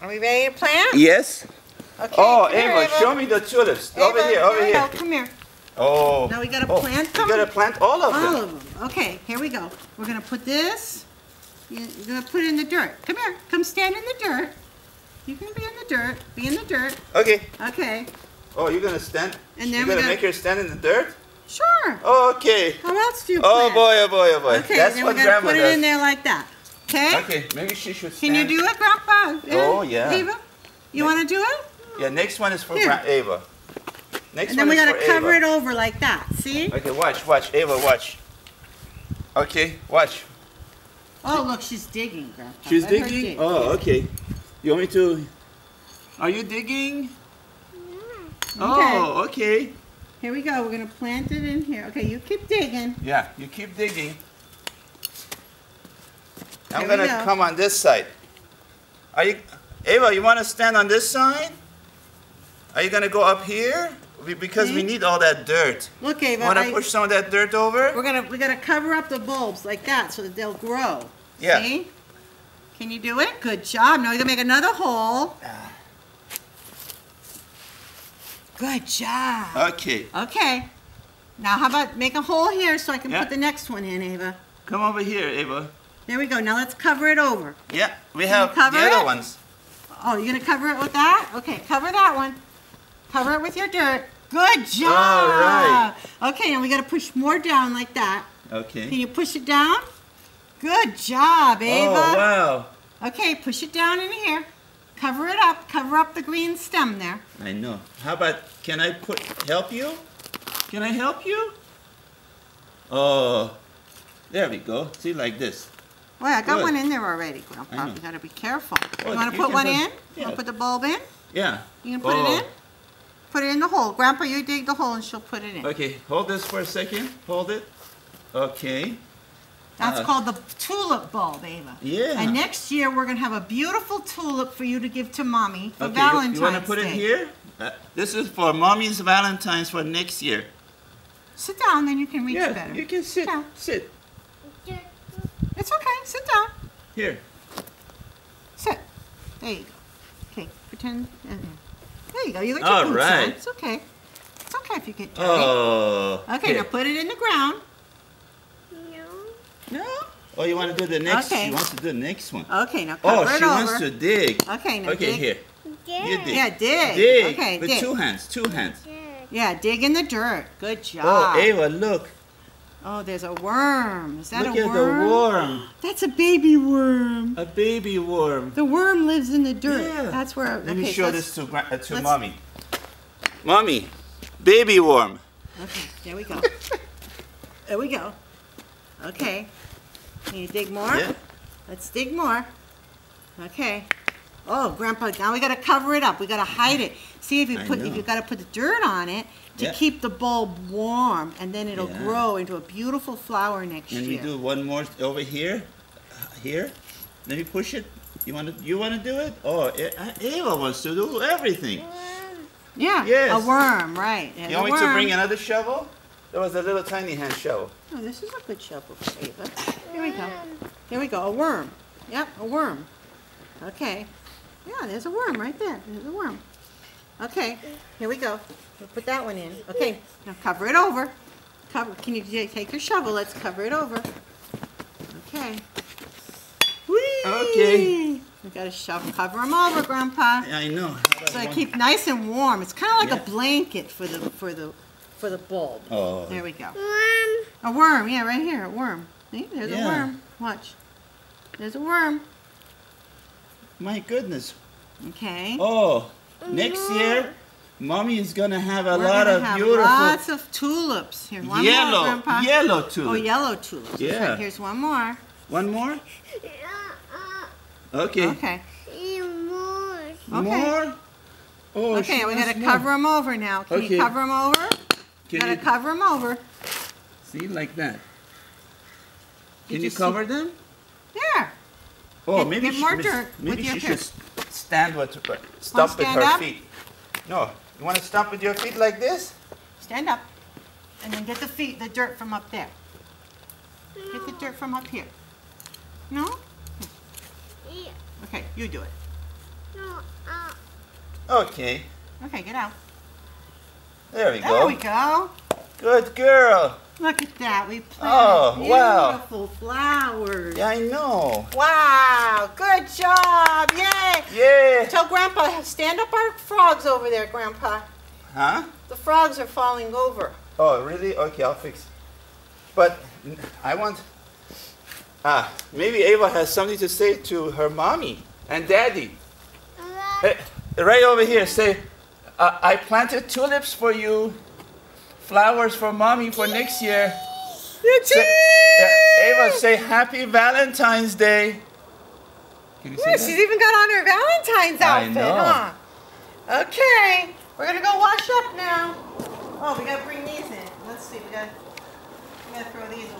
Are we ready to plant? Yes. Okay. Oh, here, Ava, show me the tulips. Over here, over here. Come here. Oh. Now we gotta plant them. You gotta plant all of them. All of them. Okay, here we go. We're gonna put this. You're gonna put it in the dirt. Come here. Come stand in the dirt. You can be in the dirt. Be in the dirt. Okay. Okay. Oh, you're gonna stand? And then you're gonna make her stand in the dirt? Sure. Oh, okay. How else do you plant? Oh boy, oh boy, oh boy. Okay, That's then what we're gonna Grandma put it does. in there like that. Okay? Okay, maybe she should Can stand. you do it, Grandpa? Oh, yeah. Ava? You wanna do it? Yeah, next one is for Here. Ava. Next And then one we is gotta for cover Ava. it over like that. See? Okay, watch, Ava, watch. Okay, watch. Oh, look, she's digging, Grandpa. She's Let her digging? dig. Oh, okay. You want me to... Are you digging? Oh, okay. Here we go. We're gonna plant it in here. Okay, you keep digging. Yeah, you keep digging. I'm Here we gonna go. come on this side. Are you... Ava, you want to stand on this side? Are you gonna go up here? Because we See? need all that dirt. Look, Ava. Want to push some of that dirt over? We're gonna cover up the bulbs like that so that they'll grow. Yeah. See? Can you do it? Good job. Now we're gonna make another hole. Good job. Okay. Okay. Now how about make a hole here so I can Yeah. put the next one in, Ava. Come over here, Ava. There we go. Now let's cover it over. Yeah, we Can have you cover the other it? ones. Oh, you're gonna cover it with that? Okay, cover that one. Cover it with your dirt. Good job. All right. Okay, now we gotta push more down like that. Can Okay. you push it down? Good job, Ava. Oh, wow. Okay, push it down in here. Cover it up. Cover up the green stem there. I know. How about, can I help you? Can I help you? Oh, there we go. See, like this. Well, I got Good. one in there already, I Grandpa. know. You gotta be careful. Oh, You wanna you put can one put- in? yeah. You wanna put the bulb in? Yeah. You can put it in? Put it in the hole. Grandpa, you dig the hole and she'll put it in. Okay, hold this for a second. Hold it. Okay. That's called the tulip bulb, Ava. Yeah. And next year we're gonna have a beautiful tulip for you to give to Mommy for Okay, Valentine's you want to put Day. it here? This is for Mommy's Valentine's for next year. Sit down, then you can reach Yeah, better. you can sit. Yeah. Sit. It's okay. Sit down. Here. Sit. There you go. Okay, pretend. There you go. You got All your boots on. right. It's okay. It's okay if you get dirty. Oh. Okay, here. now put it in the ground. No. Oh, you want to do the next? Okay. She wants to do the next one. Okay, now cover Oh, it she over. wants to dig. Okay, now Okay, dig. here. You dig. Yeah, dig. Dig. Okay, With dig. two hands. Two hands. Yeah, dig in the dirt. Good job. Oh, Ava, look. Oh, there's a worm. Is that Look a at worm? the worm. That's a baby worm. A baby worm. The worm lives in the dirt. Yeah. That's where. Let me okay, show so this to let's- Mommy. Mommy, baby worm. Okay, there we go. There we go. Okay. Can you dig more? Yeah. Let's dig more. Okay. Oh, Grandpa, now we gotta cover it up. We gotta hide it. See if you I if know. you gotta put the dirt on it to Yeah. keep the bulb warm, and then it'll Yeah. grow into a beautiful flower next And we year. do one more over here. Here. Let me push it. You want to do it? Oh, Ava wants to do everything. Yeah. Yes. A worm, right? There's You a want me to worm. bring another shovel? There was a little tiny hand shovel. Oh, this is a good shovel for Ava. Here we go. Here we go. A worm. Yep, a worm. Okay. Yeah, there's a worm right there. There's a worm. Okay. Here we go. We'll put that one in. Okay. Now cover it over. Cover. Can you take your shovel? Let's cover it over. Okay. Whee! Okay. We got to shovel. Cover them over, Grandpa. I know. So they keep nice and warm. It's kind of like Yeah. a blanket for the bulb. Oh. There we go. A worm, yeah, right here, a worm. See, there's a Yeah. worm. Watch. There's a worm. My goodness. Okay. Oh, next year, Mommy is gonna have a We're lot gonna of have beautiful lots of tulips. Here, one more, yellow Grandpa. yellow Oh, tulips. yellow tulips. That's Yeah. right. Here's one more. One more? Okay. Okay. More? Oh, Okay, she we wants gotta more. cover them over now. Can you Okay. cover them over? Can Gotta you cover them over. see like that? Did Can you you see- cover them? There. Oh, Get- maybe get more she, dirt maybe with your she hair. should stand with stomp with stand her up? feet. No, you want to stomp with your feet like this? Stand up. And then get the dirt from up there. Get the dirt from up here. No? Okay, you do it. Okay, Okay, get out. there we There go. we go. Good girl. Look at that. We planted Oh, wow. beautiful flowers. Yeah, I know. Wow. Good job. Yay. Yeah. Tell Grandpa, stand up our frogs over there, Grandpa. Huh? The frogs are falling over. Oh, really? Okay, I'll fix. But I want. Maybe Ava has something to say to her mommy and daddy. Right over here, say, I planted tulips for you, flowers for mommy for next year. Ava, say Happy Valentine's Day. Can you see Yeah, that? she's even got on her Valentine's I outfit, know. huh? Okay, we're gonna go wash up now. Oh, we gotta bring these in. Let's see, we gotta throw these away.